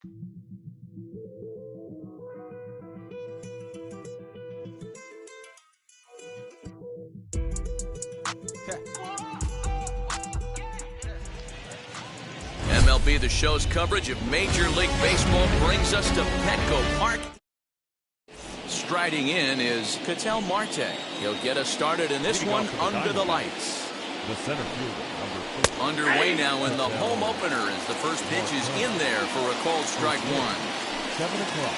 MLB The Show's coverage of Major League Baseball brings us to Petco Park. Striding in is Ketel Marte. He'll get us started in this one under the lights. The center fielder, number 4. Underway now in the home opener as the first pitch is in there for a called strike one. 7 o'clock.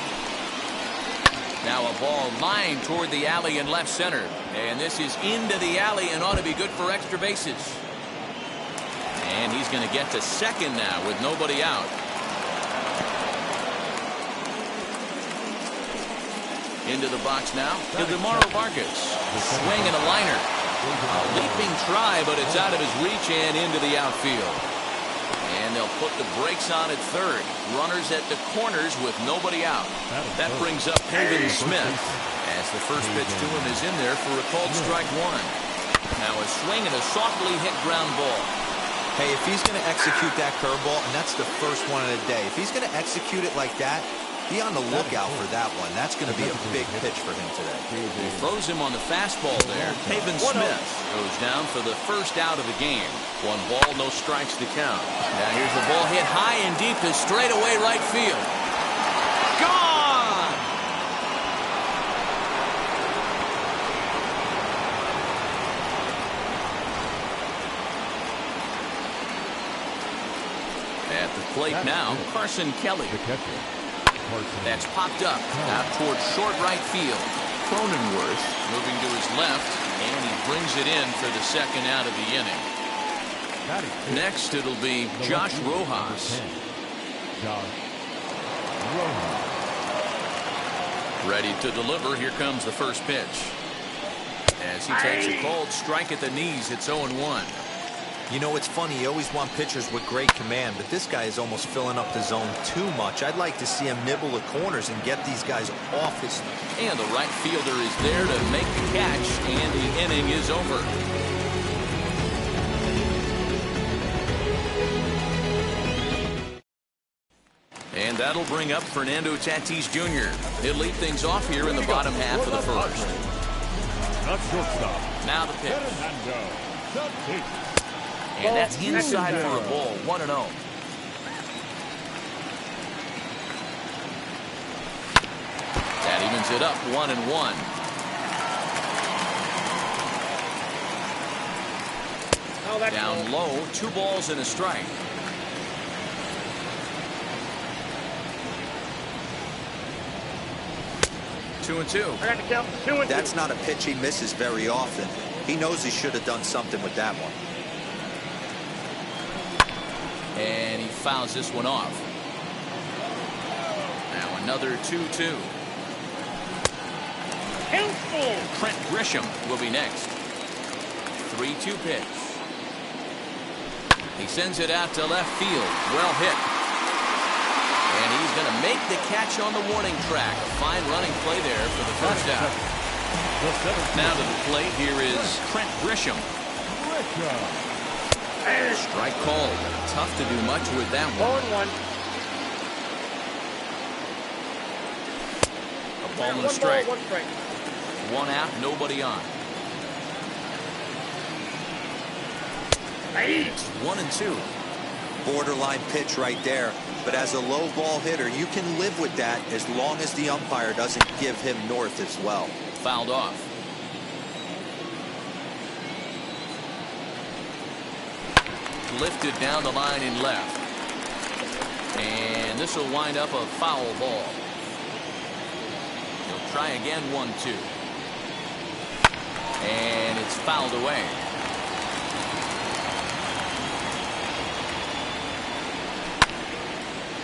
Now a ball lined toward the alley in left center. And this is into the alley and ought to be good for extra bases. And he's going to get to second now with nobody out. Into the box now to DeMauro Vargas. Swing and a liner. A leaping try, but it's out of his reach and into the outfield. And they'll put the brakes on at third. Runners at the corners with nobody out. That brings up Haven Smith as the first pitch to him is in there for a called strike one. Now a swing and a softly hit ground ball. Hey, if he's going to execute that curveball, and that's the first one of the day, if he's going to execute it like that, be on the lookout for that one. That's going to be a big pitch for him today. He throws him on the fastball there. Haven Smith goes down for the first out of the game. 1 ball, no strikes to count. Now here's the ball hit high and deep to straightaway right field. Gone! At the plate now, Carson Kelly. The catcher. That's popped up out towards short right field. Cronenworth moving to his left, and he brings it in for the second out of the inning. Next, it'll be Josh Rojas. Ready to deliver. Here comes the first pitch. As he takes a called strike at the knees, it's 0-1. You know, it's funny, you always want pitchers with great command, but this guy is almost filling up the zone too much. I'd like to see him nibble the corners and get these guys off his... And the right fielder is there to make the catch, and the inning is over. And that'll bring up Fernando Tatis Jr. He'll lead things off here in the bottom half of the first. Not shortstop. Now the pitch. Fernando Tatis. And that's inside for a ball, 1-0. That evens it up, 1-1. Down low, 2 balls and a strike. Two and two. I got to count 2 and 2. That's not a pitch he misses very often. He knows he should have done something with that one. And he fouls this one off. Now another 2-2. Trent Grisham will be next. 3-2 pitch. He sends it out to left field. Well hit. And he's going to make the catch on the warning track. A fine running play there for the first out. Now to the plate, here is Trent Grisham. Strike called. Tough to do much with that one. 0-1. A ball and a strike. 1 out, nobody on. 1-2. Borderline pitch right there. But as a low ball hitter, you can live with that as long as the umpire doesn't give him north as well. Fouled off. Lifted down the line in left. And this will wind up a foul ball. He'll try again, 1-2. And it's fouled away.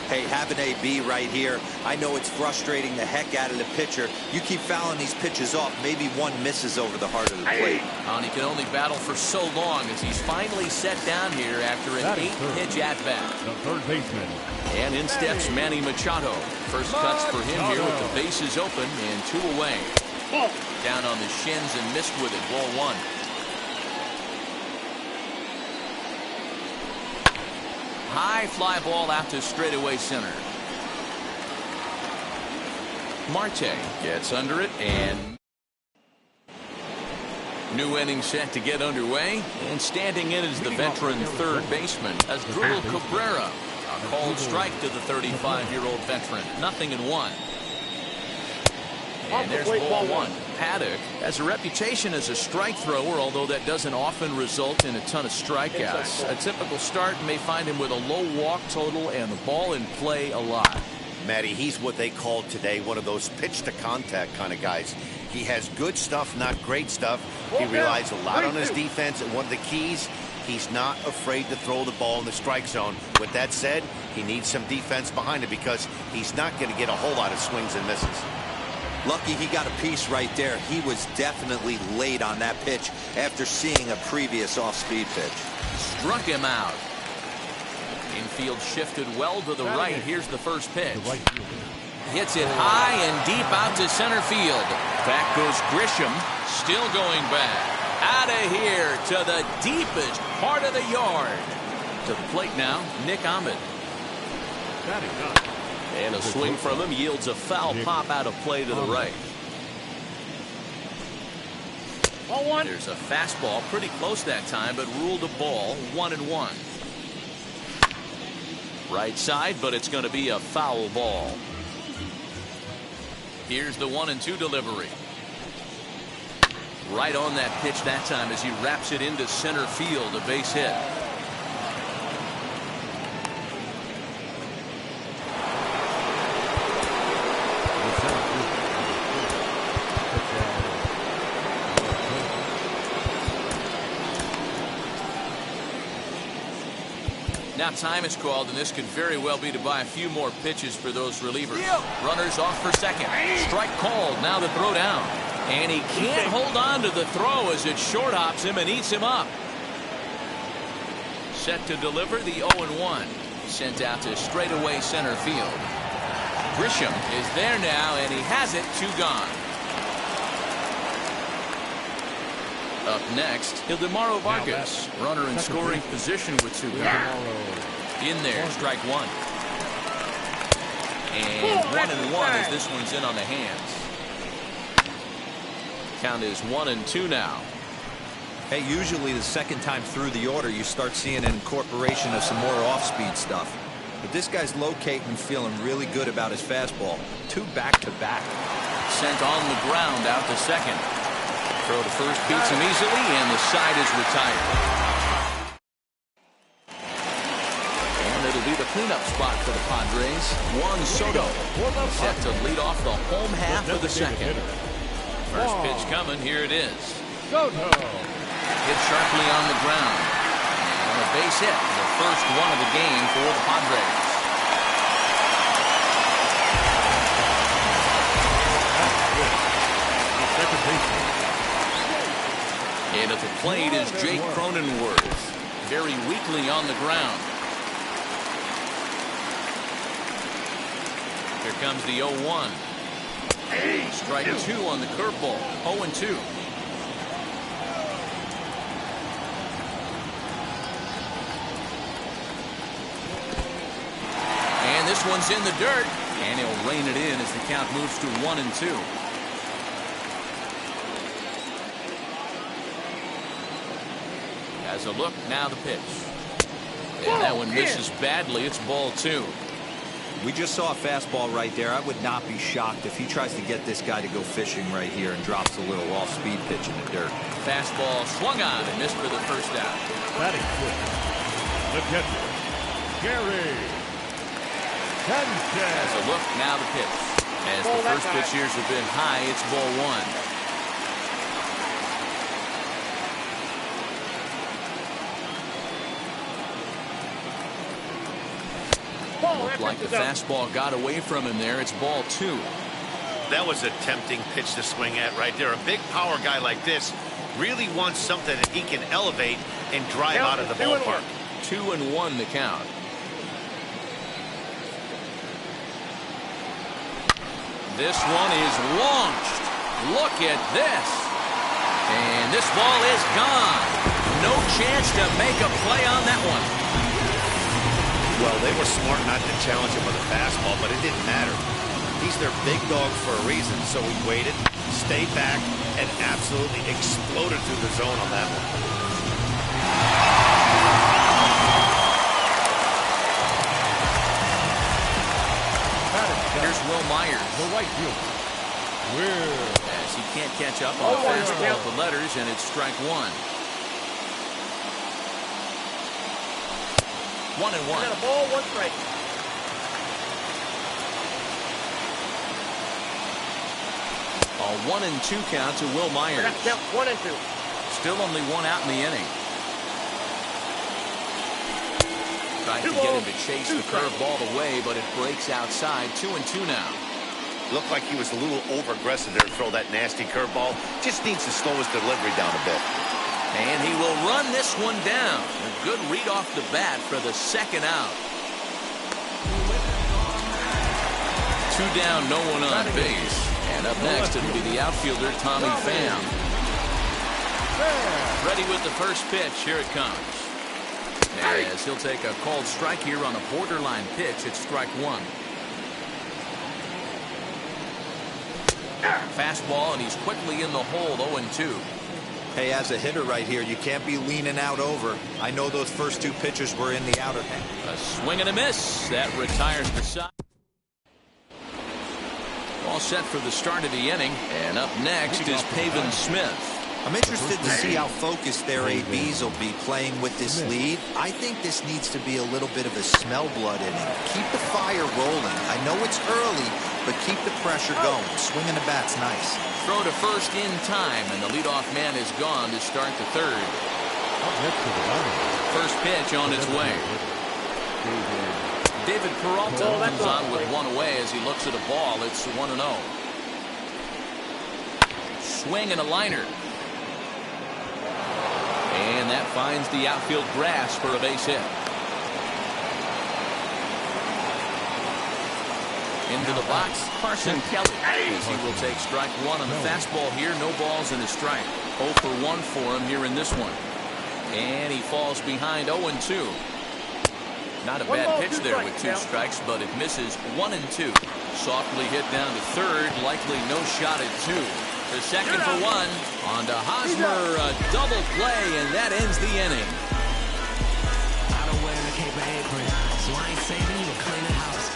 Hey, have an AB right here. I know it's frustrating the heck out of the pitcher. You keep fouling these pitches off. Maybe one misses over the heart of the plate. And he can only battle for so long as he's finally set down here after an 8-pitch at-bat. The third baseman. And in steps Manny Machado. First cuts for him here with the bases open and 2 away. Down on the shins and missed with it. Ball 1. High fly ball out to straightaway center. Marte gets under it, and new inning set to get underway. And standing in is the veteran third baseman, Asdrubal Cabrera. A called strike to the 35-year-old veteran. 0-1. And there's ball one. Paddock has a reputation as a strike thrower, although that doesn't often result in a ton of strikeouts. A typical start may find him with a low walk total and the ball in play a lot. Matty, he's what they call today one of those pitch to contact kind of guys. He has good stuff, not great stuff. He relies a lot on his defense, and one of the keys, he's not afraid to throw the ball in the strike zone. With that said, he needs some defense behind it because he's not going to get a whole lot of swings and misses. Lucky he got a piece right there. He was definitely late on that pitch after seeing a previous off-speed pitch. Struck him out. Infield shifted well to the right. Here's the first pitch. Hits it high and deep out to center field. Back goes Grisham. Still going back. Out of here to the deepest part of the yard. To the plate now, Nick Ahmed. And a swing from him yields a foul pop out of play to the right. There's a fastball pretty close that time, but ruled a ball. 1-1. Right side, but it's going to be a foul ball. Here's the 1-2 delivery. Right on that pitch that time as he wraps it into center field. A base hit. Now time is called, and this could very well be to buy a few more pitches for those relievers. Runners off for second. Strike called. Now the throw down. And he can't hold on to the throw as it short hops him and eats him up. Set to deliver the 0-1. Sent out to straightaway center field. Grisham is there now, and he has it. 2 gone. Up next, Ildemaro Vargas. Runner in scoring position with 2 gone. In there, strike 1. And 1-1 as this one's in on the hands. Count is 1-2 now. Hey, usually the second time through the order, you start seeing an incorporation of some more off-speed stuff. But this guy's locating and feeling really good about his fastball. 2 back-to-back. Sent on the ground out to second. Throw to first beats him easily, and the side is retired. And it'll be the cleanup spot for the Padres. Juan Soto set to lead off the home half of the second. First pitch coming. Here it is. Soto. Hit sharply on the ground. And a base hit. The first one of the game for the Padres. Second baseman. And at the plate is Jake Cronenworth. Very weakly on the ground. Here comes the 0-1. Strike 2 on the curveball. 0-2. And this one's in the dirt. And he'll rein it in as the count moves to 1-2. As a look, now the pitch. And that one misses badly. It's ball 2. We just saw a fastball right there. I would not be shocked if he tries to get this guy to go fishing right here and drops a little off-speed pitch in the dirt. Fastball swung on and missed for the first out. Batting fifth. The catcher, Gary Sanchez. As a look, now the pitch. As the first pitch years have been high, it's ball 1. Looked like the fastball got away from him there. It's ball 2. That was a tempting pitch to swing at right there. A big power guy like this really wants something that he can elevate and drive out of the ballpark. 2-1 the count. This one is launched. Look at this. And this ball is gone. No chance to make a play on that one. Well, they were smart not to challenge him with a fastball, but it didn't matter. He's their big dog for a reason, so he waited, stayed back, and absolutely exploded through the zone on that one. Here's Will Myers. The right fielder. Will. As he can't catch up on the fastball with the letters, and it's strike one. 1-1. Got a ball, 1 strike. A 1-2 count to Will Myers. Count 1 and 2. Still only 1 out in the inning. Tries to get him to chase the curveball away, but it breaks outside. 2-2 now. Looked like he was a little over-aggressive there to throw that nasty curveball. Just needs to slow his delivery down a bit. And he will run this one down. A good read off the bat for the second out. 2 down, no one on base. And up next, it'll be the outfielder, Tommy Pham. Ready with the first pitch. Here it comes. As he'll take a called strike here on a borderline pitch. It's strike one. Fastball, and he's quickly in the hole, 0-2. Hey, as a hitter right here, you can't be leaning out over. I know those first 2 pitches were in the outer hand. A swing and a miss. That retires the side. All set for the start of the inning. And up next is Pavin Smith. I'm interested to see how focused their ABs will be playing with this lead. I think this needs to be a little bit of a smell blood inning. Keep the fire rolling. I know it's early, but keep the pressure going. Swinging the bat's nice. Throw to first in time, and the leadoff man is gone to start the third. First pitch on its way. David Peralta comes on with 1 away as he looks at a ball. It's 1-0. Swing and a liner. And that finds the outfield grass for a base hit. Into the box, Carson Kelly. As he will take strike one on the fastball here. No balls and a strike. 0 for 1 for him here in this one. And he falls behind 0-2. Not a bad pitch there with 2 strikes, but it misses 1-2. Softly hit down to third. Likely no shot at 2. The second for 1. On to Hosmer, a double play, and that ends the inning. I don't wear the cape apron, so I ain't saving you to clean the house.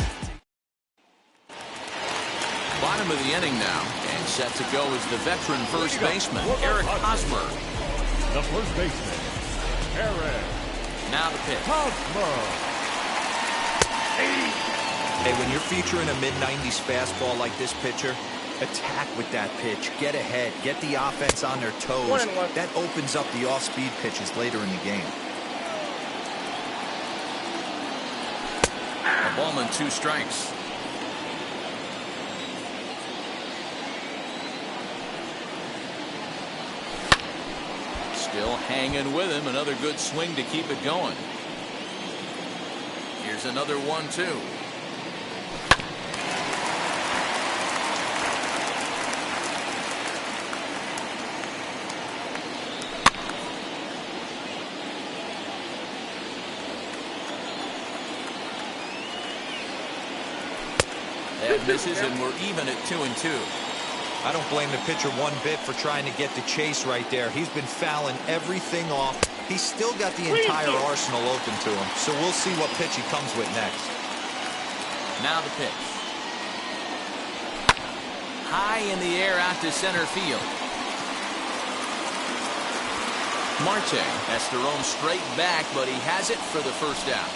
Bottom of the inning now, and set to go is the veteran first baseman, Eric Hosmer. The first baseman, Eric. Now the pitch. Hosmer. Hey, when you're featuring a mid-90s fastball like this pitcher, attack with that pitch. Get ahead. Get the offense on their toes. 1-1. That opens up the off-speed pitches later in the game. A ball and 2 strikes. Still hanging with him. Another good swing to keep it going. Here's another 1-2. That misses, and we're even at 2-2. I don't blame the pitcher one bit for trying to get the chase right there. He's been fouling everything off. He's still got the entire arsenal open to him, so we'll see what pitch he comes with next. Now the pitch. High in the air out to center field. Marte has to roam straight back, but he has it for the first out.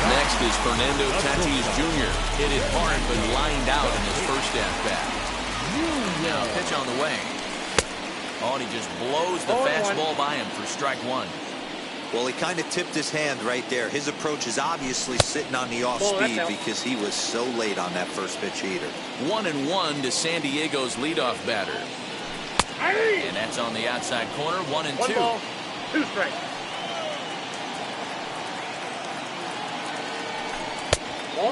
Next is Fernando Tatis Jr. Hit it hard, but lined out in his first at-bat. Now pitch on the way. Oh, and he just blows the fastball by him for strike one. Well, he kind of tipped his hand right there. His approach is obviously sitting on the off speed because he was so late on that first pitch heater. 1-1 to San Diego's leadoff batter. And that's on the outside corner, 1-2. 1 ball, 2 strikes.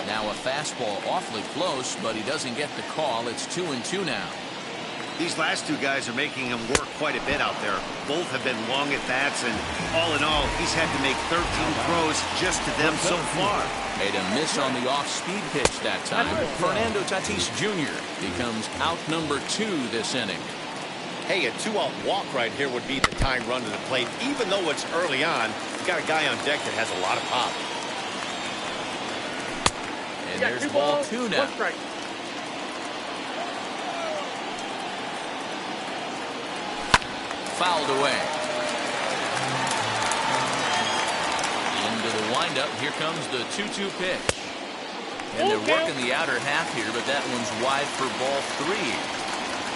Now a fastball awfully close, but he doesn't get the call. It's 2-2 now. These last two guys are making him work quite a bit out there. Both have been long at bats, and all in all, he's had to make 13 throws just to them so far. Made a miss on the off-speed pitch that time. Fernando Tatis Jr. becomes out number 2 this inning. Hey, a 2-out walk right here would be the tying run to the plate. Even though it's early on, you got a guy on deck that has a lot of pop. And there's ball 2 now. 1 strike. Fouled away. Into the windup. Here comes the 2-2 pitch. And they're working the outer half here, but that one's wide for ball 3.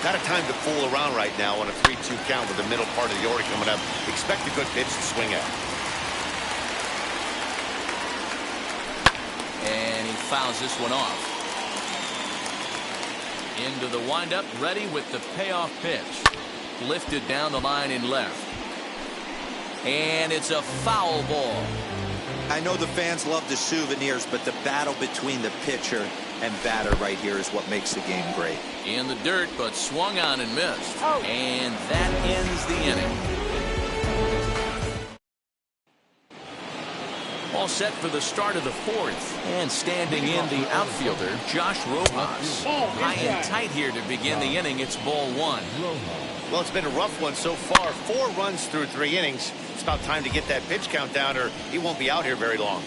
Not a time to fool around right now on a 3-2 count with the middle part of the order coming up. Expect a good pitch to swing at. And he fouls this one off. Into the windup, ready with the payoff pitch. Lifted down the line in left. And it's a foul ball. I know the fans love the souvenirs, but the battle between the pitcher and batter right here is what makes the game great. In the dirt, but swung on and missed. And that ends the inning. All set for the start of the 4th. And standing in the outfielder, Josh Rojas. High and tight here to begin the inning. It's ball 1. Well, it's been a rough one so far. 4 runs through 3 innings. It's about time to get that pitch count down, or he won't be out here very long.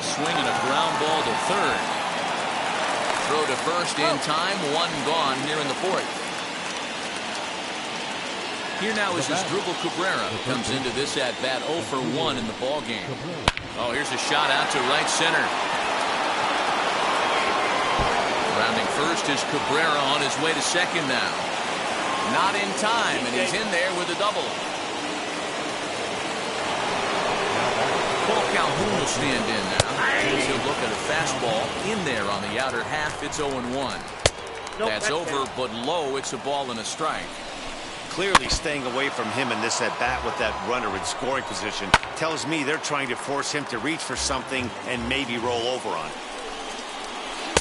Swinging a ground ball to third. Throw to first in time. 1 gone here in the 4th. Here now is Asdrubal Cabrera. Comes into this at bat 0 for 1 in the ball game. Oh, here's a shot out to right center. Rounding first is Cabrera on his way to second now. Not in time, and he's in there with a double. Paul Calhoun will stand in now. He'll look at a fastball in there on the outer half. It's 0-1. That's over, but low. It's a ball and a strike. Clearly staying away from him in this at-bat with that runner in scoring position tells me they're trying to force him to reach for something and maybe roll over on it.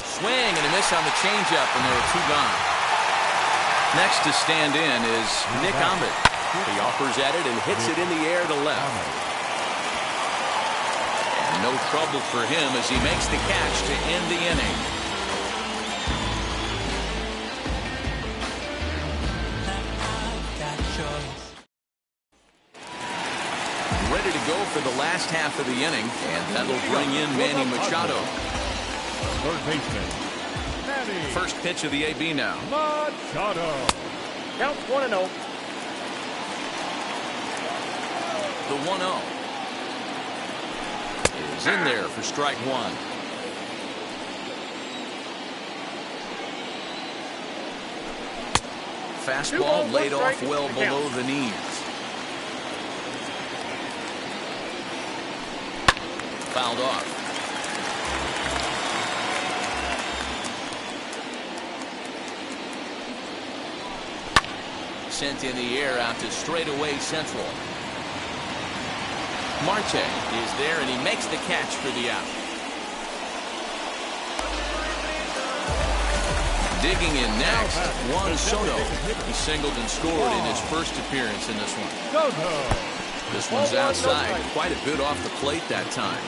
Swing and a miss on the changeup, and there are 2 gone. Next to stand in is Nick Ahmed. He offers at it and hits it in the air to left. And no trouble for him as he makes the catch to end the inning. Ready to go for the last half of the inning, and that'll bring in Manny Machado. Third baseman, Manny First pitch of the AB now. Machado. Count 1-0. The 1-0 is in there for strike 1. Fastball laid off well below the knees. Fouled off. Sent in the air out to straightaway central. Marte is there, and he makes the catch for the out. Digging in next, Juan Soto. He singled and scored in his first appearance in this one. This one's outside, quite a bit off the plate that time.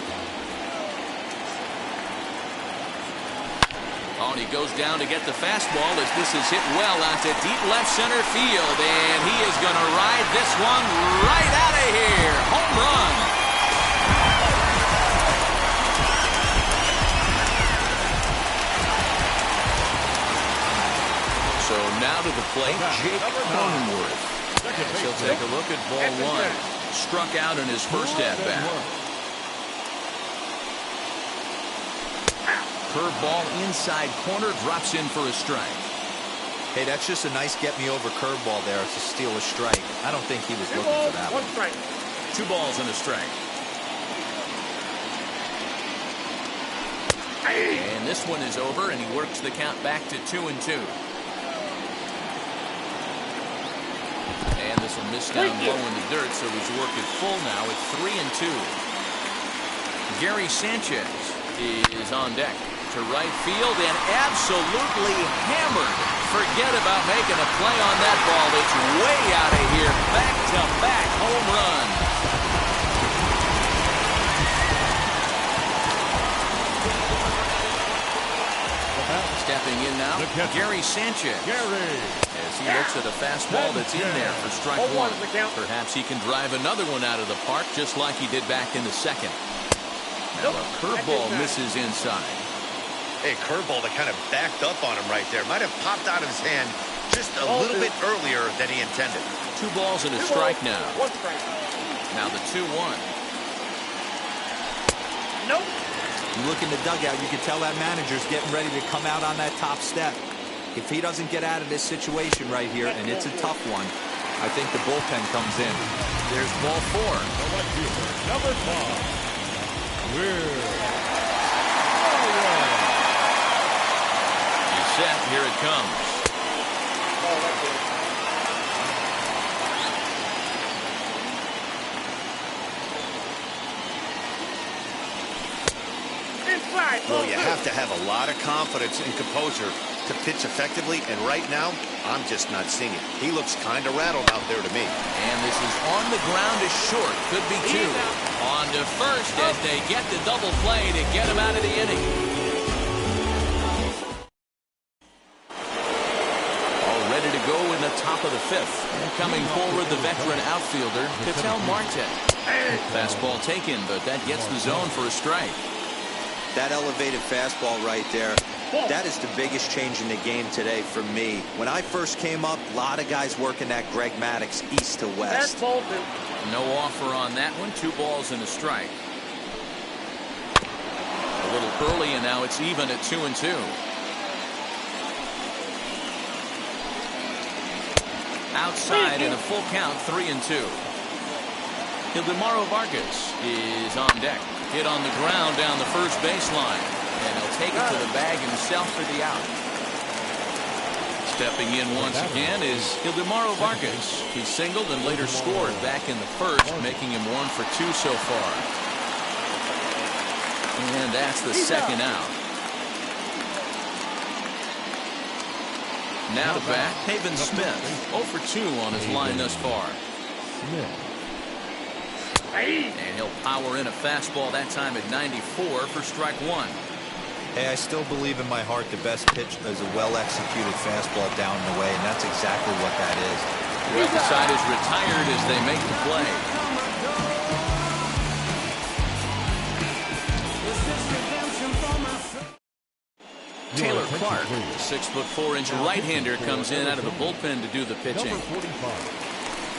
Oh, and he goes down to get the fastball as this is hit well onto deep left center field, and he is going to ride this one right out of here. Home run. So now to the plate, Jake Cronenworth. He'll take a look at ball 1. Struck out in his first at-bat. Curveball inside corner, drops in for a strike. Hey, that's just a nice get-me-over curveball there to steal a strike. I don't think he was looking for that 1 one. strike. 2 balls and a strike. And this one is over, and he works the count back to 2-2. And this will miss down low in the dirt, so he's working full now at 3-2. Gary Sanchez is on deck to right field and absolutely hammered. Forget about making a play on that ball. It's way out of here. Back-to-back home run. Stepping in now, Gary Sanchez. As he looks at a fastball that's in there for strike 1. Perhaps he can drive another one out of the park just like he did back in the second. Now a curveball misses inside. Hey, curveball that kind of backed up on him right there. Might have popped out of his hand just a little bit earlier than he intended. 2 balls and a strike now. 1 strike. Now the 2-1. Nope. You look in the dugout, you can tell that manager's getting ready to come out on that top step. If he doesn't get out of this situation right here, and it's a tough one, I think the bullpen comes in. There's ball 4. Number 5. He's set. Here it comes. Well, you have to have a lot of confidence and composure to pitch effectively, and right now, I'm just not seeing it. He looks kind of rattled out there to me. And this is on the ground to short. Could be 2. On to first as they get the double play to get him out of the inning. All ready to go in the top of the 5th. And coming forward, the veteran outfielder, Ketel Marte. Fastball taken, but that gets the zone for a strike. That elevated fastball right there, that is the biggest change in the game today for me. When I first came up, a lot of guys working that Greg Maddux east to west. Fastball 2. No offer on that one. 2 balls and a strike. A little early, and now it's even at 2-2. Outside in a full count, 3-2. Ildemaro Vargas is on deck. Hit on the ground down the first baseline. And he'll take it to the bag himself for the out. Stepping in once again is Ildemaro Vargas. He singled and later scored back in the first, making him 1 for 2 so far. And that's the second out. Now to bat, Haven Smith. 0 for 2 on his line thus far. And he'll power in a fastball that time at 94 for strike 1. Hey, I still believe in my heart the best pitch is a well-executed fastball down the way, and that's exactly what that is. Well, the side is retired as they make the play. Taylor Clark, the 6'4" right-hander, comes in out of the bullpen to do the pitching.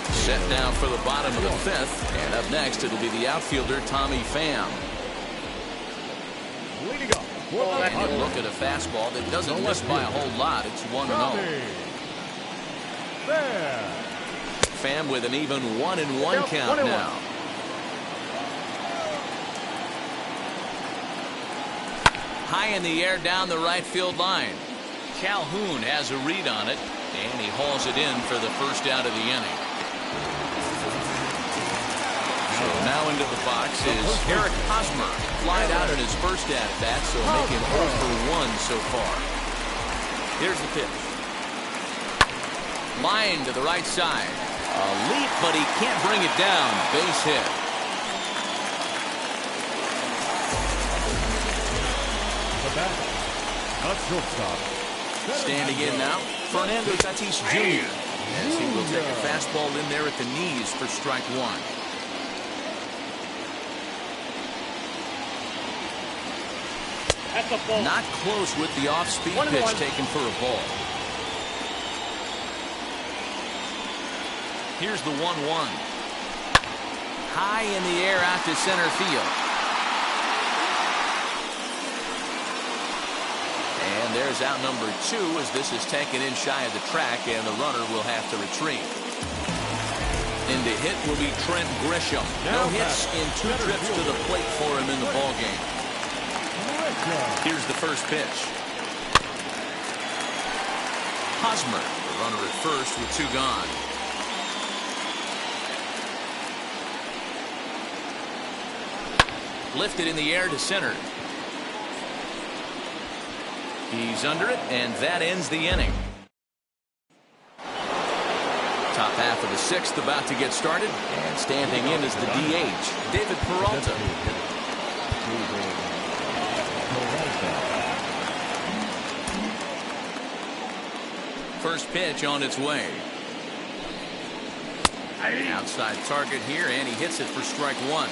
Set now for the bottom of the 5th, and up next it'll be the outfielder Tommy Pham. And he'll look at a fastball that doesn't miss by a whole lot. It's 1-0. Pham with an even 1-1 count now. High in the air down the right field line. Calhoun has a read on it, and he hauls it in for the first out of the inning. So now into the box is Eric Hosmer. Flied out in his first at-bat, so make him 0 for 1 so far. Here's the pitch. Line to the right side. A leap, but he can't bring it down. Base hit. Standing in now, Fernando Tatis Jr. as he will take a fastball in there at the knees for strike 1. That's a ball. Not close with the off-speed pitch taken for a ball. Here's the 1-1. High in the air out to center field. And there's out number 2 as this is taken in shy of the track, and the runner will have to retreat. And the hit will be Trent Grisham. No hits in 2 trips to the plate for him in the ballgame. Here's the first pitch. Hosmer, the runner at first with 2 gone. Lifted in the air to center. He's under it, and that ends the inning. Top half of the 6th about to get started, and standing in is the DH, David Peralta. First pitch on its way. Outside target here, and he hits it for strike 1.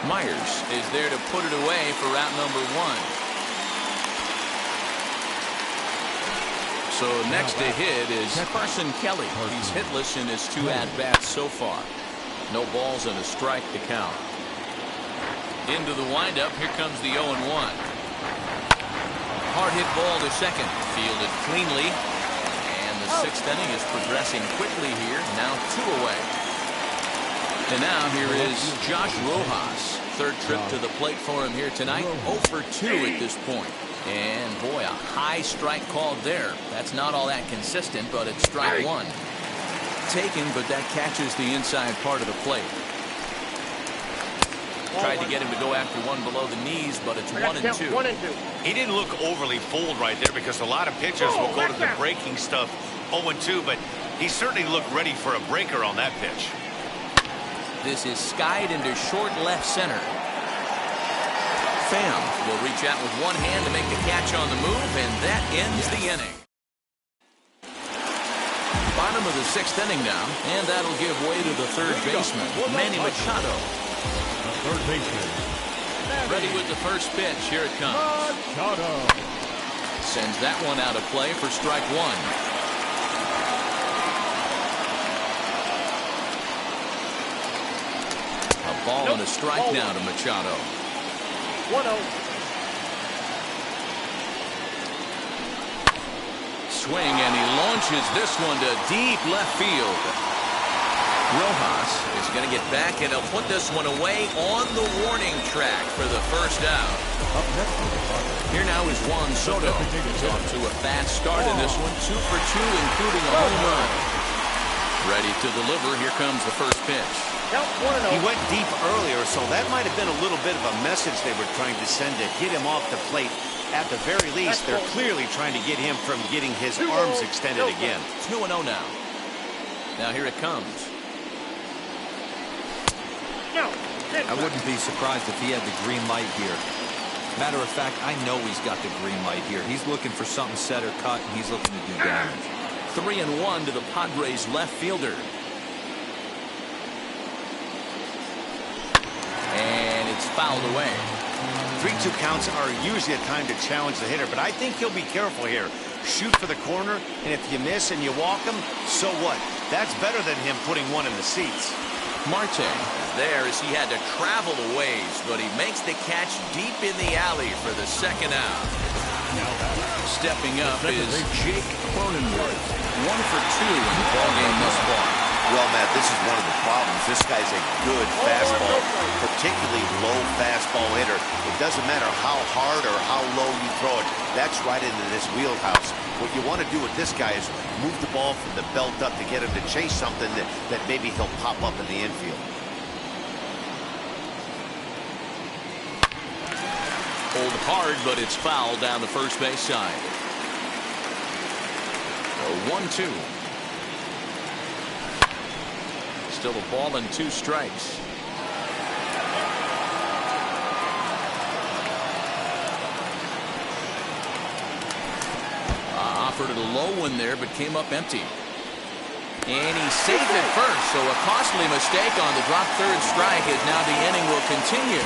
Myers is there to put it away for out number 1. So next to hit is Carson Kelly. He's hitless in his 2 at-bats so far. No balls and a strike to count. Into the windup, here comes the 0-1. Hard hit ball to second, fielded cleanly. And the 6th inning is progressing quickly here, now 2 away. And now here is Josh Rojas. 3rd trip to the plate for him here tonight. 0 for 2 at this point. And boy, a high strike called there. That's not all that consistent, but it's strike 1. Taken, but that catches the inside part of the plate. Tried to get him to go after one below the knees, but it's 1-2. He didn't look overly fooled right there because a lot of pitchers will go to the breaking stuff 0-2, but he certainly looked ready for a breaker on that pitch. This is skied into short left center. Pham will reach out with one hand to make the catch on the move, and that ends the inning. Bottom of the 6th inning now, and that'll give way to the 3rd baseman, Manny Machado. Third baseman. Ready with the first pitch. Here it comes. Machado. Sends that one out of play for strike 1. Ball and a strike now to Machado. 1-0. Swing, and he launches this one to deep left field. Rojas is going to get back, and he'll put this one away on the warning track for the first out. Here now is Juan Soto. He's off to a fast start in this one. 2 for 2, including a home run. Ready to deliver. Here comes the first pitch. He went deep earlier, so that might have been a little bit of a message they were trying to send to get him off the plate. At the very least, they're clearly trying to get him from getting his arms extended again. 2-0 now. Now here it comes. I wouldn't be surprised if he had the green light here. Matter of fact, I know he's got the green light here. He's looking for something set or cut, and he's looking to do damage. 3-1 to the Padres left fielder. And it's fouled away. 3-2 counts are usually a time to challenge the hitter, but I think he'll be careful here. Shoot for the corner, and if you miss and you walk him, so what? That's better than him putting one in the seats. Marte is there as he had to travel a ways, but he makes the catch deep in the alley for the 2nd out. Stepping up is Jake Cronenworth. 1 for 2 in the ballgame thus far. Well, Matt, this is one of the problems. This guy's a good fastball, particularly low fastball hitter. It doesn't matter how hard or how low you throw it. That's right into this wheelhouse. What you want to do with this guy is move the ball from the belt up to get him to chase something that maybe he'll pop up in the infield. Hold hard, but it's fouled down the first base side. 1-2. Still a ball and 2 strikes. Offered it a low one there, but came up empty. And he saved it first, so a costly mistake on the drop 3rd strike, as now the inning will continue.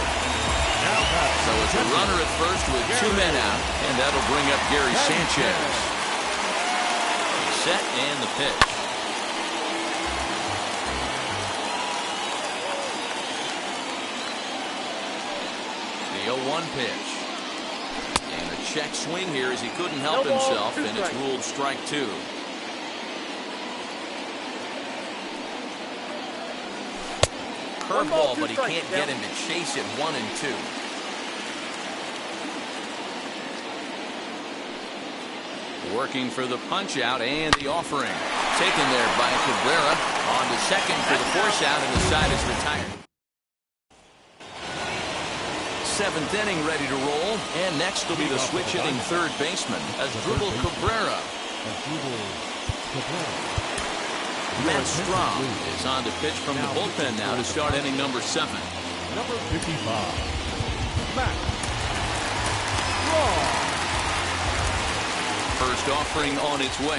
So it's a runner at first with 2 men out, and that'll bring up Gary Sanchez. Set and the pitch. The 0-1 pitch. And a check swing here as he couldn't help No ball, himself, 2 and it's strikes. ruled strike 2. Curveball, 2 but he strikes, can't get him to chase it 1 and 2. Working for the punch out and the offering. Taken there by Cabrera. On to second for the force out, and the side is retired. 7th inning ready to roll. And next will be the switch hitting third baseman as Dribble Cabrera. Matt Strom is on to pitch from the bullpen now to start inning number 7. Number 55, Matt Strom. First offering on its way.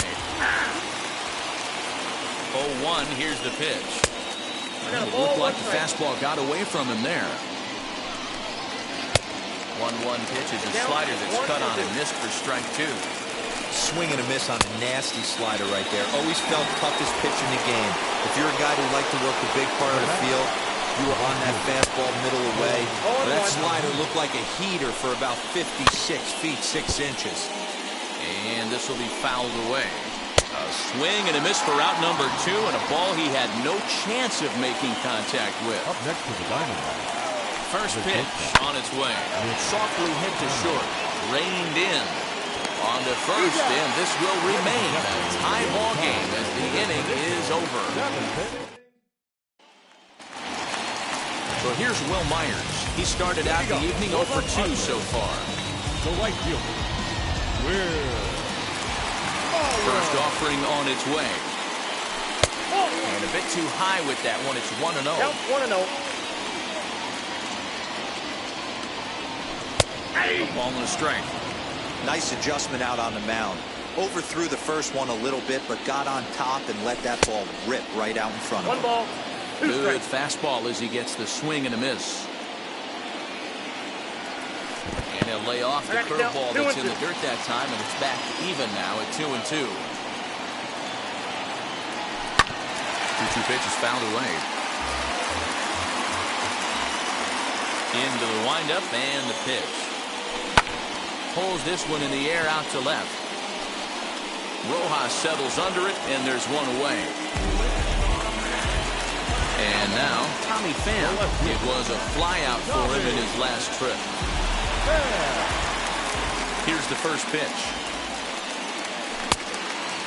0-1, here's the pitch. got a It ball, looked like 1 the strike. fastball got away from him there. 1-1 pitch is a slider that's cut on and missed for strike 2. Swing and a miss on a nasty slider right there. Always felt toughest pitch in the game. If you're a guy who liked to work a big part of the field, you were on that fastball middle away. But that slider looked like a heater for about 56 feet, 6 inches. And this will be fouled away. A swing and a miss for out number 2, and a ball he had no chance of making contact with. Up next to the Diamondbacks. First pitch on its way. Softly hit to short. Reined in. On to first, and this will remain a tie ball game as the inning is over. So here's Will Myers. He started out the evening 0 for 2 so far. The right fielder, Will. First offering on its way. And a bit too high with that one. It's 1-0. Count 1-0. A ball and a strike. Nice adjustment out on the mound. Overthrew the first one a little bit, but got on top and let that ball rip right out in front of 1 him. ball, 2 Good strikes. fastball as he gets the swing and a miss. And he'll lay off the curveball that's in the dirt that time, and it's back even now at 2-2. 2-2 pitch is fouled away. Into the windup and the pitch. Pulls this one in the air out to left. Rojas settles under it, and there's one away. And now, Tommy Pham. It was a flyout for him in his last trip. Here's the first pitch.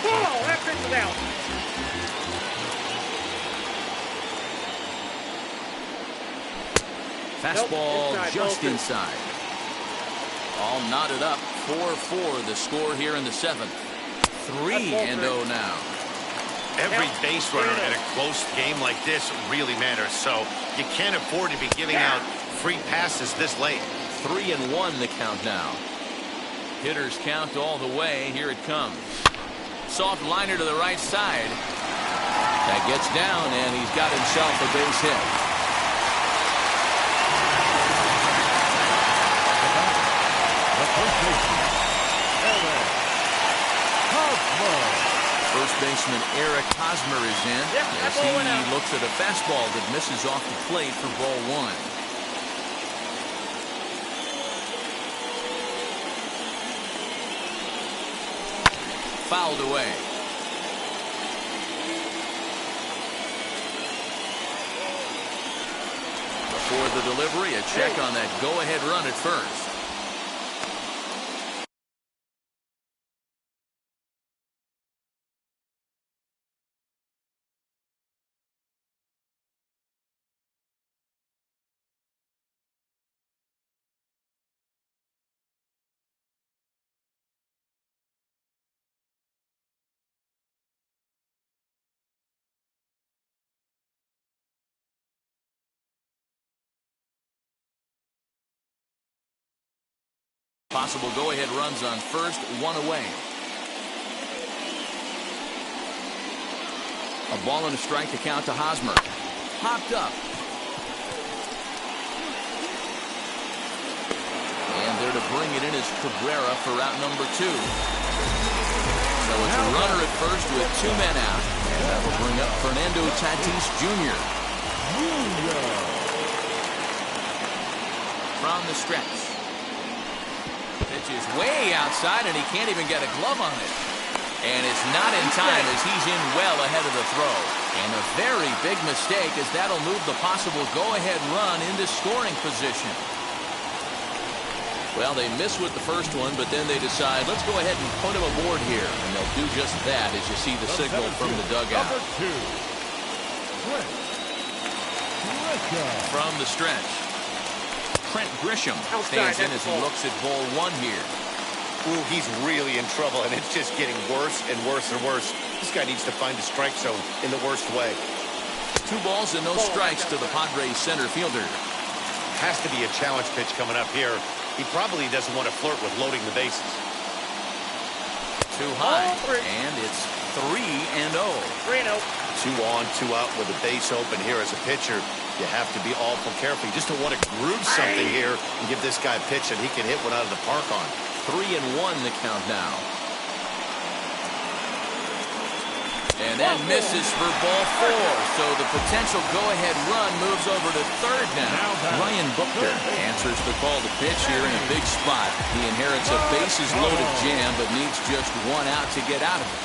Ball, that pitch is out. Fastball Nope, just ball inside. All knotted up. 4-4 the score here in the 7th. 3-0 now. Every base runner in a close game like this really matters, so you can't afford to be giving out free passes this late. 3-1 the count now. Hitters count all the way. Here it comes. Soft liner to the right side. That gets down, and he's got himself a base hit. First baseman Eric Hosmer is in as he looks at a fastball that misses off the plate for ball 1. Fouled away. Before the delivery, a check on that go-ahead run at first. Possible go-ahead runs on first, 1 away. A ball and a strike to count to Hosmer. Popped up. And there to bring it in is Cabrera for out number 2. So it's a runner at first with 2 men out. And that will bring up Fernando Tatis Jr. From the stretch. which is way outside, and he can't even get a glove on it. And it's not in time as he's in well ahead of the throw. And a very big mistake, as that'll move the possible go-ahead run into scoring position. Well, they miss with the first one, but then they decide, let's go ahead and put him aboard here. And they'll do just that as you see the signal from the dugout. From the stretch, Trent Grisham stands in as he looks at ball one here. Ooh, he's really in trouble, and it's just getting worse and worse and worse. This guy needs to find a strike zone in the worst way. 2 balls and no strikes to the Padres center fielder. Has to be a challenge pitch coming up here. He probably doesn't want to flirt with loading the bases. Too high, and it's 3-0. 3-0. 2 on, 2 out with a base open here as a pitcher. You have to be awful careful. You just don't want to groove something here and give this guy a pitch that he can hit one out of the park on. 3-1 the count now. And then misses for ball 4. So the potential go-ahead run moves over to third now. Ryan Buchter answers the call to pitch here in a big spot. He inherits a bases-loaded jam, but needs just 1 out to get out of it.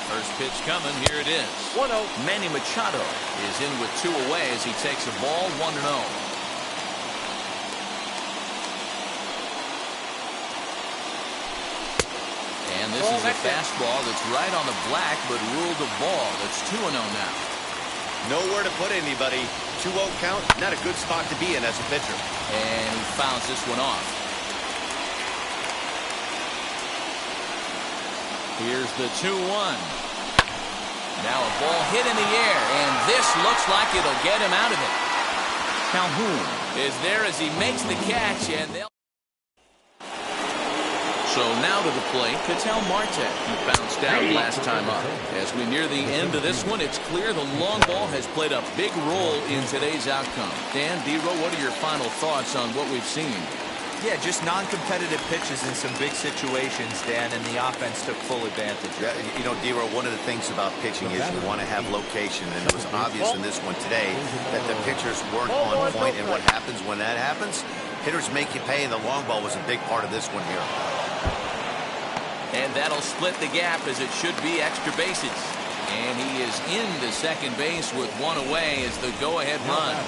First pitch coming. Here it is. 1-0. Manny Machado is in with 2 away as he takes a ball 1-0. And this is a fastball that's right on the black, but ruled a ball. That's 2-0 now. Nowhere to put anybody. 2-0 count, not a good spot to be in as a pitcher. And he fouls this one off. Here's the 2-1. Now a ball hit in the air, and this looks like it'll get him out of it. Calhoun is there as he makes the catch, and they'll... So now to the plate, Ketel Marte. He bounced out last time up. As we near the end of this one, it's clear the long ball has played a big role in today's outcome. Dan, D-Row, what are your final thoughts on what we've seen? Yeah, just non-competitive pitches in some big situations, Dan, and the offense took full advantage. Yeah, you know, D-Row, one of the things about pitching is you want to have location, and it was obvious in this one today that the pitchers weren't on point, and what happens when that happens? Hitters make you pay, and the long ball was a big part of this one here. And that'll split the gap as it should be extra bases. And he is into second base with 1 away as the go-ahead run.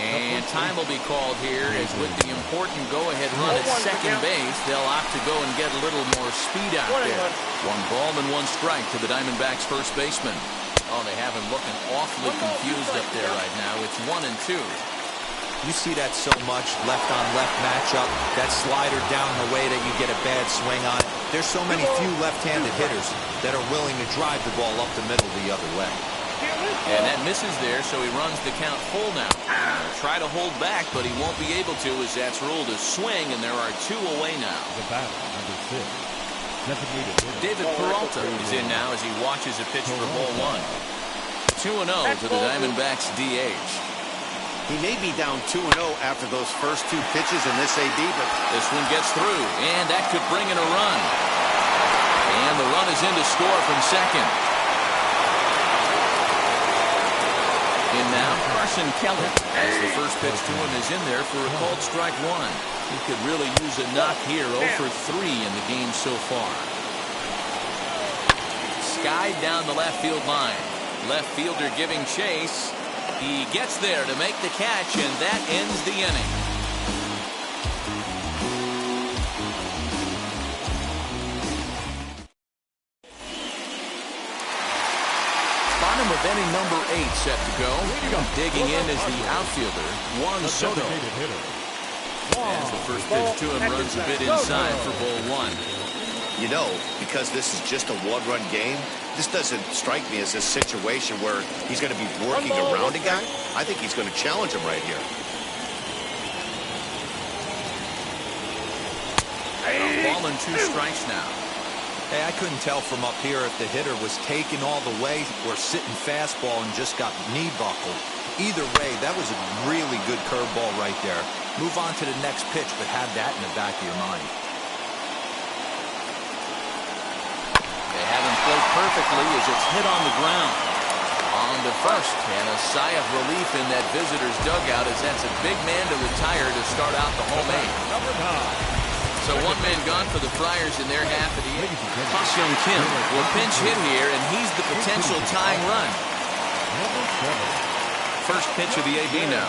And time will be called here as with the important go-ahead run at second base, they'll opt to go and get a little more speed out there. 1 ball and 1 strike to the Diamondbacks first baseman. Oh, they have him looking awfully confused up there right now. It's 1-2. You see that so much, left-on-left matchup, that slider down the way that you get a bad swing on it. There's so many few left-handed hitters that are willing to drive the ball up the middle the other way. And that misses there, so he runs the count full now. He'll try to hold back, but he won't be able to as that's ruled a swing, and there are 2 away now. The batter, number 6. Designated hitter. David Peralta is in now as he watches a pitch for ball 1. 2-0 to the Diamondbacks DH. He may be down 2-0 after those first 2 pitches in this AB, but this one gets through, and that could bring in a run. And the run is in to score from second. In now, Carson Kelly, as the first pitch to him is in there for a called strike 1. He could really use a knock here, 0 for 3 in the game so far. Skied down the left field line. Left fielder giving chase. He gets there to make the catch, and that ends the inning. Bottom of inning number 8 set to go. Digging in is the outfielder, Juan Soto. As the first pitch to him runs a bit inside for ball 1. you know, because this is just a one-run game, this doesn't strike me as a situation where he's going to be working around a guy. I think he's going to challenge him right here. Ball and 2 strikes now. Hey, I couldn't tell from up here if the hitter was taking all the way or sitting fastball and just got knee buckled. Either way, that was a really good curveball right there. Move on to the next pitch, but have that in the back of your mind. They have him played perfectly as it's hit on the ground. On to first, and a sigh of relief in that visitor's dugout as that's a big man to retire to start out the home 8. Number 9. So one man gone for the Friars in their half of the inning. Ha-Seong Kim will pinch hit here, and he's the potential tying run. First pitch of the AB now,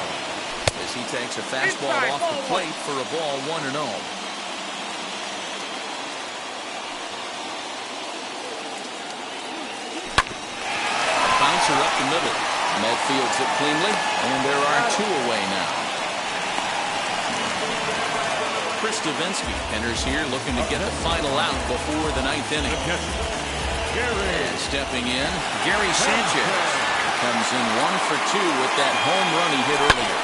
as he takes a fastball off the plate for a ball 1-0. Bouncer up the middle. Met fields it cleanly, and there are 2 away now. Chris Davinsky enters here looking to get the final out before the 9th inning. And stepping in, Gary Sanchez comes in 1 for 2 with that home run he hit earlier.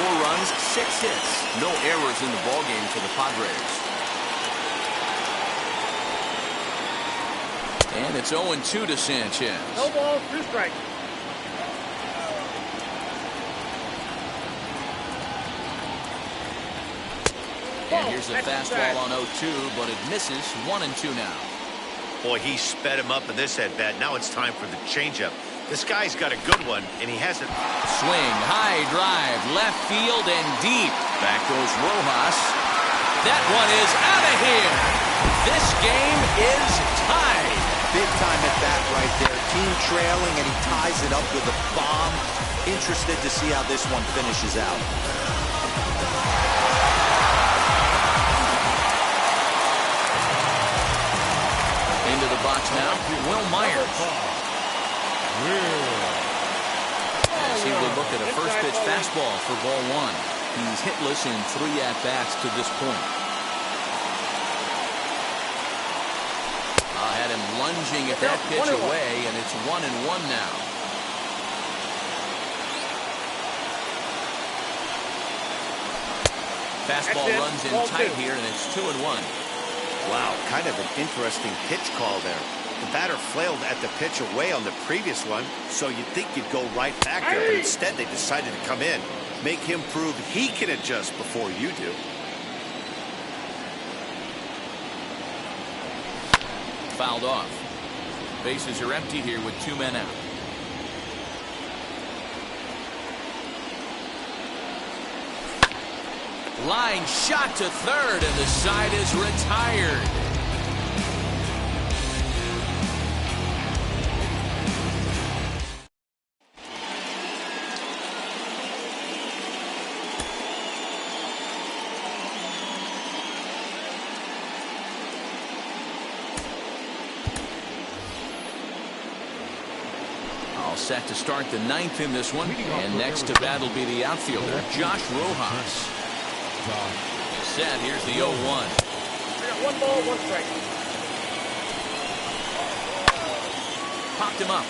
4 runs, 6 hits, no errors in the ballgame for the Padres. And it's 0-2 to Sanchez. No balls, 2 strikes. And here's a fastball on 0-2, but it misses. 1-2 now. Boy, he sped him up in this at-bat. Now it's time for the changeup. This guy's got a good one, and he hasn't. Swing, high drive, left field and deep. Back goes Rojas. That one is out of here. This game is tied. Big time at bat right there. Team trailing, and he ties it up with a bomb. Interested to see how this one finishes out. Into the box now, Will Myers. As he will look at a first pitch fastball for ball 1. He's hitless in 3 at-bats to this point. Had him lunging at that pitch away, and it's 1-1 now. Fastball runs in tight here, and it's 2-1. Wow, kind of an interesting pitch call there. The batter flailed at the pitch away on the previous one, so you'd think you'd go right back there, but instead they decided to come in. Make him prove he can adjust before you do. Fouled off. Bases are empty here with 2 men out. Line shot to third, and the side is retired. Set to start the 9th in this one, and next to bat will be the outfielder Josh Rojas. Set, here's the 0-1. I got 1 ball, 1 strike. Popped him up,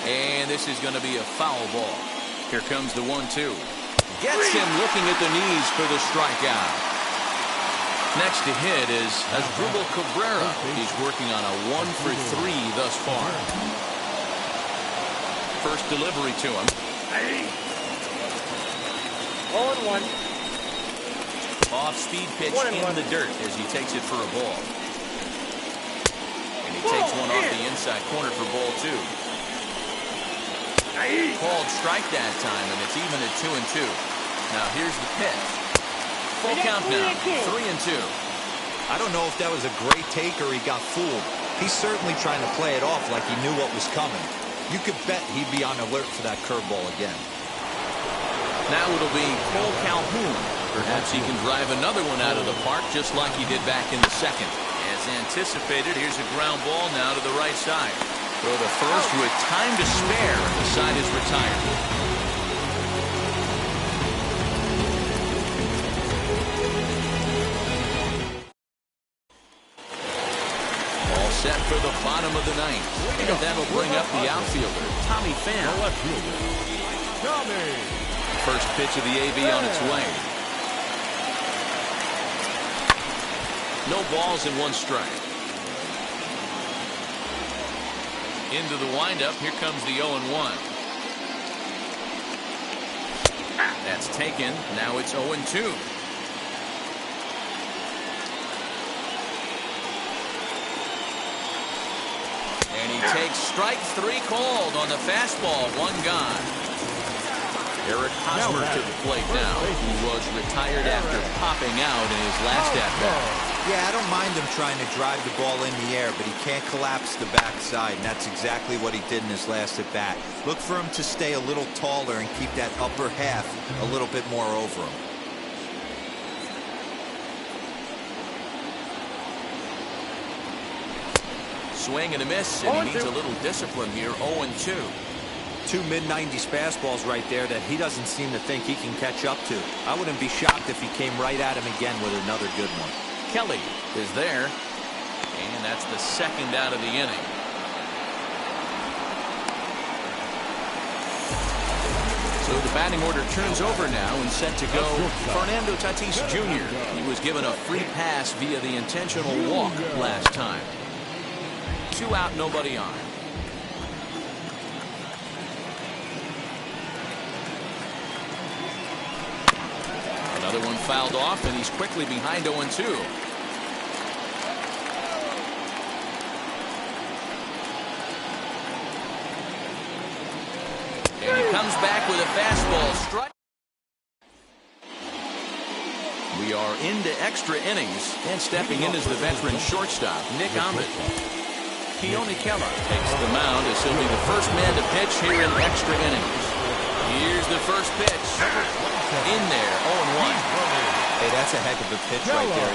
and this is going to be a foul ball. Here comes the 1-2. Gets him looking at the knees for the strikeout. Next to hit is Asdrubal Cabrera. He's working on a 1 for 3 thus far. First delivery to him. 0-1. Off-speed pitch in the dirt as he takes it for a ball. And he takes one off the inside corner for ball 2. Called strike that time, and it's even at 2-2. Now here's the pitch. Full count now, 3-2. I don't know if that was a great take or he got fooled. He's certainly trying to play it off like he knew what was coming. You could bet he'd be on alert for that curveball again. Now it'll be Cole Calhoun. Perhaps he can drive another one out of the park just like he did back in the 2nd. As anticipated, here's a ground ball now to the right side. Throw to first with time to spare, and the side is retired. Set for the bottom of the 9th. And that'll bring up the outfielder, Tommy Pham. First pitch of the AB on its way. No balls and 1 strike. Into the windup. Here comes the 0-1. That's taken. Now it's 0-2. And he takes strike 3 called on the fastball. 1 gone. Eric Hosmer to the plate now, who was retired after popping out in his last at-bat. Yeah, I don't mind him trying to drive the ball in the air, but he can't collapse the backside, and that's exactly what he did in his last at-bat. Look for him to stay a little taller and keep that upper half a little bit more over him. Swing and a miss, and he needs a little discipline here. 0-2. Two mid-90s fastballs right there that he doesn't seem to think he can catch up to. I wouldn't be shocked if he came right at him again with another good one. Kelly is there, and that's the second out of the inning. So the batting order turns over now and set to go. Fernando Tatis Jr. He was given a free pass via the intentional walk last time. 2 out, nobody on. Another one fouled off, and he's quickly behind 0-2. And he comes back with a fastball strike. We are into extra innings, and stepping in is the veteran shortstop, Nick Ahmed. Keone Kela takes the mound as he'll be the first man to pitch here in extra innings. Here's the first pitch. In there, 0-1. Hey, that's a heck of a pitch right there.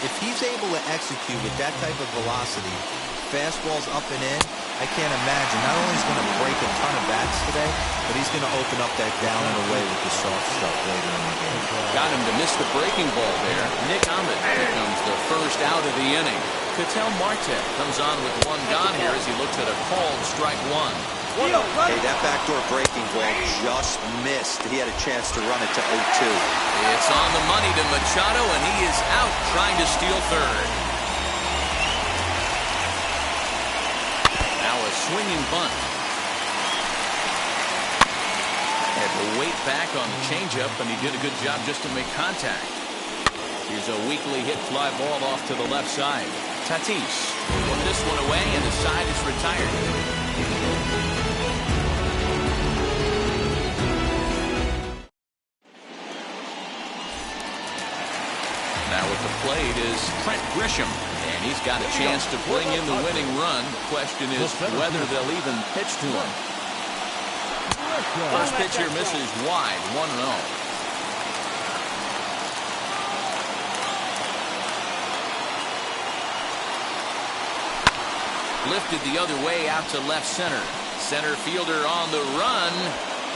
If he's able to execute with that type of velocity, fastballs up and in, I can't imagine. Not only is he going to break a ton of bats today, but he's going to open up that down and away with the soft stuff later in the game. Got him to miss the breaking ball there. Nick Ahmed becomes the first out of the inning. Ketel Marte comes on with one gone here as he looks at a called strike one. Hey, that backdoor breaking ball just missed. He had a chance to run it to 0-2. It's on the money to Machado, and he is out trying to steal third. Now a swinging bunt. Had to wait back on the changeup, and he did a good job just to make contact. Here's a weakly hit fly ball off to the left side. Tatis will put this one away, and the side is retired. Now at the plate is Trent Grisham, and he's got a chance to bring in the winning run. The question is whether they'll even pitch to him. First pitch here misses wide, 1-0. Lifted the other way out to left center. Center fielder on the run,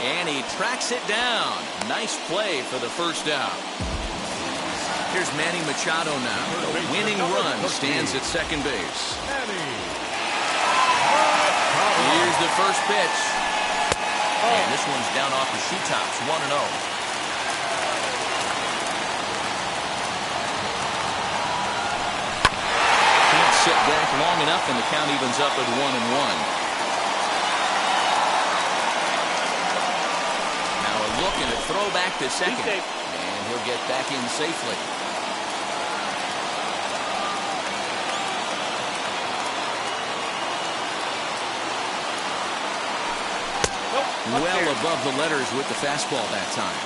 and he tracks it down. Nice play for the first out. Here's Manny Machado now. The winning run stands at second base. Here's the first pitch. And this one's down off the shoe tops, 1-0. Can't sit back long enough, and the count evens up at 1-1. Now a look and a throw back to second. And he'll get back in safely. Well above the letters with the fastball that time.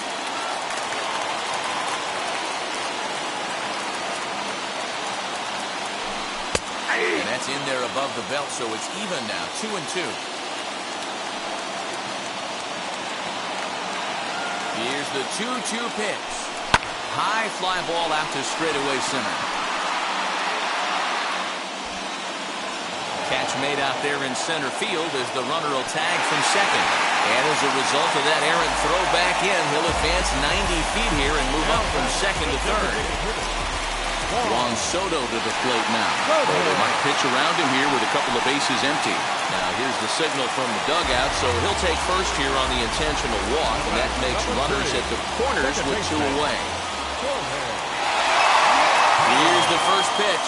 And that's in there above the belt, so it's even now, 2-2. Here's the 2-2 pitch. High fly ball out to straightaway center. Catch made out there in center field as the runner will tag from second. And as a result of that errant throw back in, he'll advance 90 feet here and move up from second to third. Juan Soto to the plate now. They might pitch around him here with a couple of bases empty. Now here's the signal from the dugout, so he'll take first here on the intentional walk, and that makes runners at the corners with 2 away. Here's the first pitch.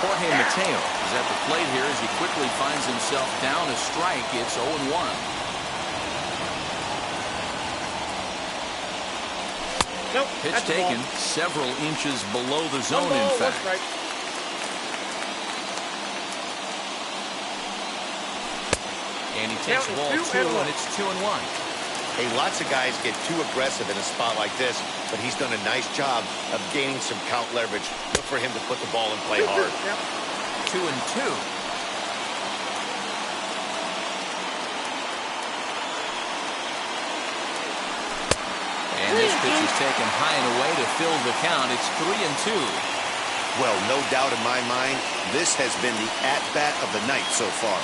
Jorge Mateo is at the plate here as he quickly finds himself down a strike. It's 0-1. Nope, pitch taken several inches below the zone, in fact. And he takes ball 2, and it's 2-1. Hey, lots of guys get too aggressive in a spot like this, but he's done a nice job of gaining some count leverage. Look for him to put the ball and play hard. 2-2. And this pitch is taken high and away to fill the count. It's 3-2. Well, no doubt in my mind, this has been the at-bat of the night so far.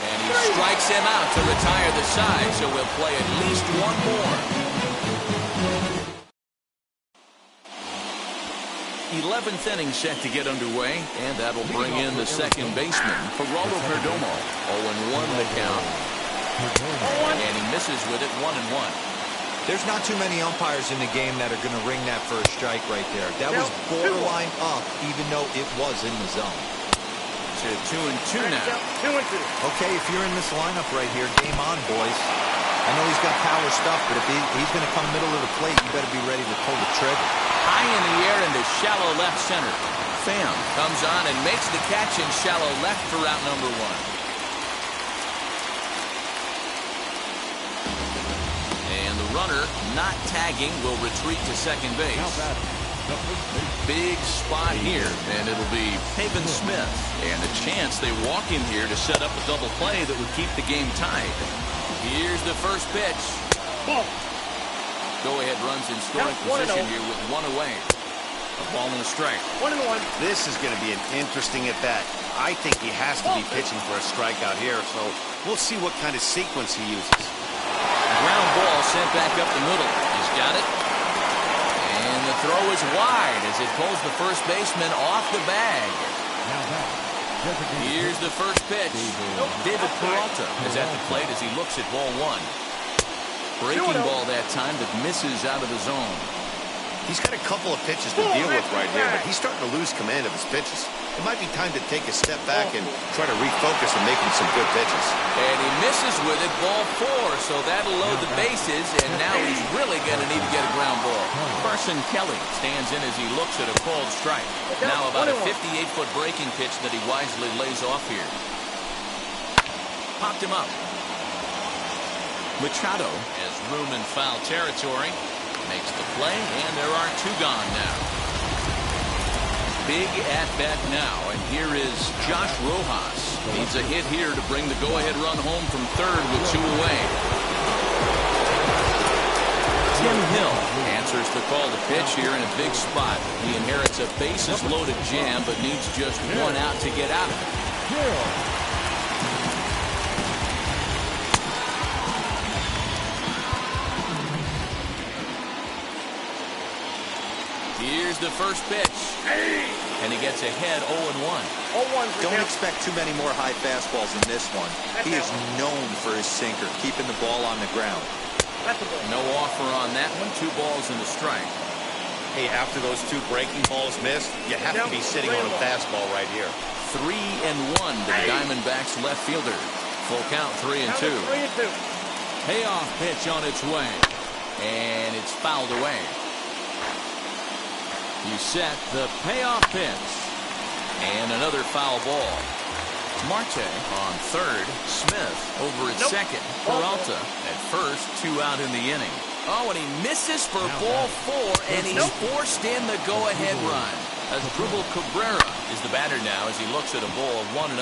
And he strikes him out to retire the side, so we'll play at least one more. 11th inning set to get underway, and that'll bring in the second baseman, Geraldo Perdomo. 0-1 the count. And he misses with it, 1-1. There's not too many umpires in the game that are going to ring that first strike right there. That was borderline up, even though it was in the zone. To 2-2 now. 2-2. Okay, if you're in this lineup right here, game on, boys. I know he's got power stuff, but if he's going to come middle of the plate, you better be ready to pull the trigger. High in the air into shallow left center. Pham comes on and makes the catch in shallow left for out number 1. And the runner, not tagging, will retreat to second base. Big spot here, and it'll be Pavin Smith. And a chance they walk him here to set up a double play that would keep the game tied. Here's the first pitch. Ball. Go-ahead runs in scoring position here with 1 away. A ball and a strike. 1-1. This is going to be an interesting at-bat. I think he has to be pitching for a strikeout here, so we'll see what kind of sequence he uses. Ground ball sent back up the middle. He's got it. And the throw is wide as it pulls the first baseman off the bag. Here's the first pitch. David Peralta is at the plate as he looks at ball 1. Breaking ball that time that misses out of the zone. He's got a couple of pitches to deal with right here, but he's starting to lose command of his pitches. It might be time to take a step back and try to refocus and make him some good pitches. And he misses with it, ball 4, so that'll load the bases, and now he's really going to need to get a ground ball. Carson Kelly stands in as he looks at a called strike. Now about a 58-foot breaking pitch that he wisely lays off here. Popped him up. Machado has room in foul territory. Makes the play, and there are 2 gone now. Big at-bat now, and here is Josh Rojas. Needs a hit here to bring the go-ahead run home from third with 2 away. Tim Hill answers the call to pitch here in a big spot. He inherits a bases-loaded jam, but needs just 1 out to get out of it. Here's the first pitch. And he gets ahead 0-1. 0-1. Don't expect too many more high fastballs in this one. He is known for his sinker, keeping the ball on the ground. No offer on that one. 2 balls and a strike. Hey, after those 2 breaking balls missed, you have to be sitting on a fastball right here. 3-1 to the Diamondbacks left fielder. Full count, 3-2. 3-2. Payoff pitch on its way. And it's fouled away. You set the payoff pitch. And another foul ball. Marte on third. Smith over at second. Peralta at first. 2 out in the inning. Oh, and he misses for ball 4, and he's forced in the go-ahead run. Asdrubal Cabrera is the batter now as he looks at a ball 1-0.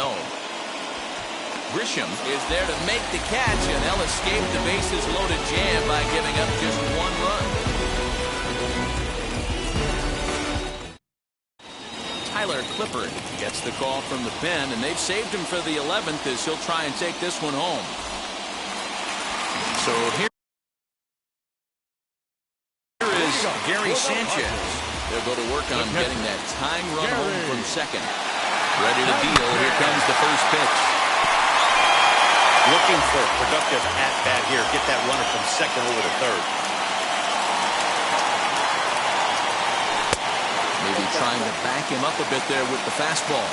Grisham is there to make the catch, and they'll escape the bases-loaded jam by giving up just 1 run. Tyler Clippard gets the call from the pen, and they've saved him for the 11th as he'll try and take this one home. So here is Gary Sanchez. They'll go to work on getting that tying run home from second. Ready to deal. Here comes the first pitch. Looking for a productive at-bat here. Get that runner from second over to third. Maybe trying to back him up a bit there with the fastball.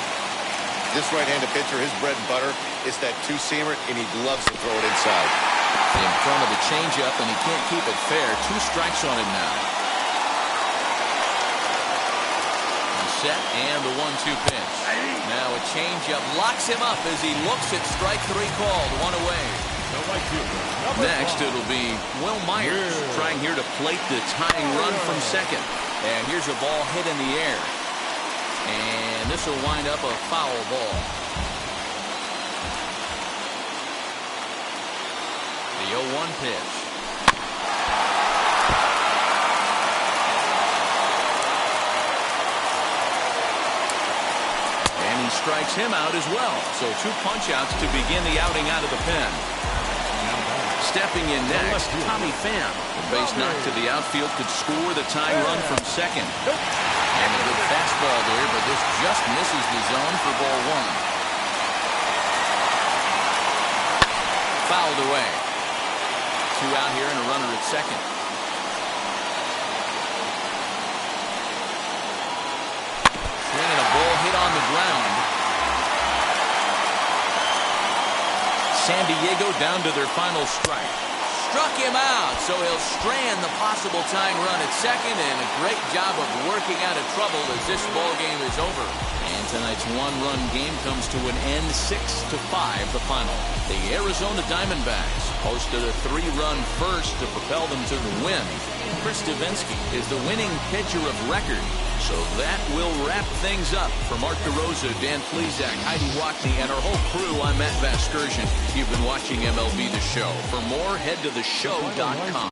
This right-handed pitcher, his bread and butter is that 2-seamer, and he loves to throw it inside. In front of the changeup, and he can't keep it fair. 2 strikes on him now. He's set, and the 1-2 pitch. Now a changeup locks him up as he looks at strike 3 called. 1 away. Next, it'll be Will Myers trying here to plate the tying run from second. And here's a ball hit in the air. And this will wind up a foul ball. The 0-1 pitch. And he strikes him out as well. So 2 punch-outs to begin the outing out of the pen. Stepping in next, Tommy Pham. The base knock to the outfield could score the tying run from second. And a good fastball there, but this just misses the zone for ball 1. Fouled away. 2 out here and a runner at second. Swinging a ball hit on the ground. San Diego down to their final strike. Struck him out, so he'll strand the possible tying run at second, and a great job of working out of trouble as this ball game is over. And tonight's 1-run game comes to an end, 6-5 the final. The Arizona Diamondbacks posted a 3-run first to propel them to the win. Chris Davinsky is the winning pitcher of record. So that will wrap things up. For Mark DeRosa, Dan Plesac, Heidi Watney, and our whole crew, I'm Matt Vasgersian. You've been watching MLB The Show. For more, head to theshow.com.